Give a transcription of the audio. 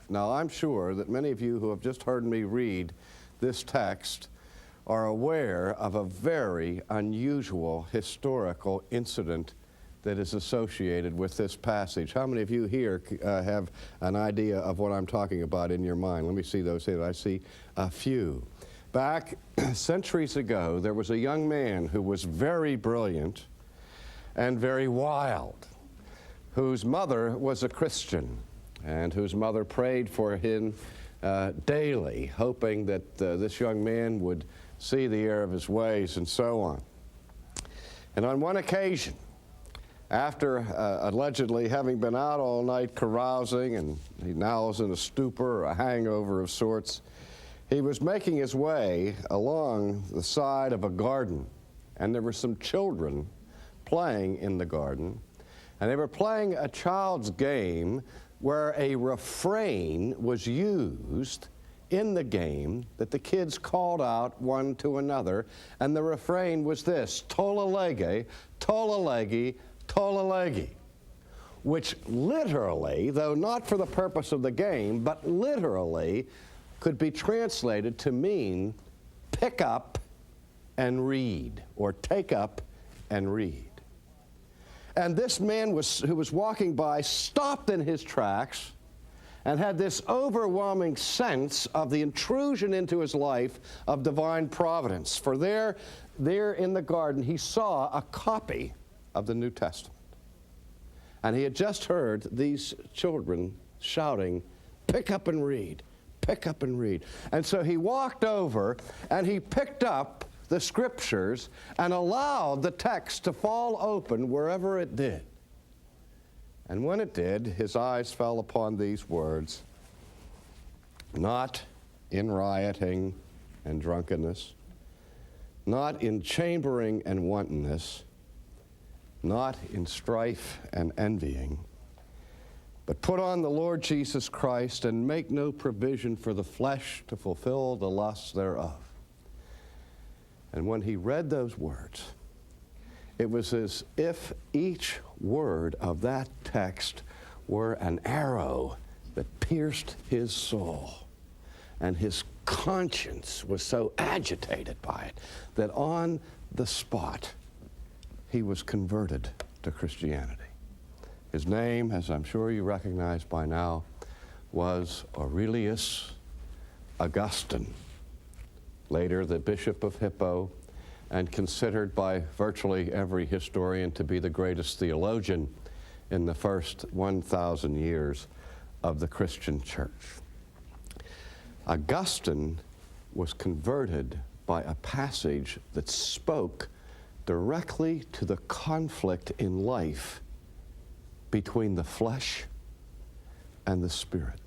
Now, I'm sure that many of you who have just heard me read this text are aware of a very unusual historical incident that is associated with this passage. How many of you here have an idea of what I'm talking about in your mind? Let me see those here. I see a few. Back centuries ago, there was a young man who was very brilliant and very wild, whose mother was a Christian, and whose mother prayed for him daily, hoping that this young man would see the error of his ways and so on. And on one occasion, after allegedly having been out all night carousing, and he now was in a stupor or a hangover of sorts, he was making his way along the side of a garden, and there were some children playing in the garden, and they were playing a child's game where a refrain was used in the game that the kids called out one to another, and the refrain was this: tola lege, tola lege, tola lege, which literally, though not for the purpose of the game, but literally could be translated to mean pick up and read, or take up and read. And this man who was walking by stopped in his tracks and had this overwhelming sense of the intrusion into his life of divine providence. For there in the garden, he saw a copy of the New Testament. And he had just heard these children shouting, pick up and read, pick up and read. And so he walked over and he picked up the scriptures and allowed the text to fall open wherever it did. And when it did, his eyes fell upon these words: not in rioting and drunkenness, not in chambering and wantonness, not in strife and envying, but put on the Lord Jesus Christ and make no provision for the flesh to fulfill the lusts thereof. And when he read those words, it was as if each word of that text were an arrow that pierced his soul. And his conscience was so agitated by it that on the spot he was converted to Christianity. His name, as I'm sure you recognize by now, was Aurelius Augustin, later the Bishop of Hippo, and considered by virtually every historian to be the greatest theologian in the first 1,000 years of the Christian church. Augustine was converted by a passage that spoke directly to the conflict in life between the flesh and the spirit.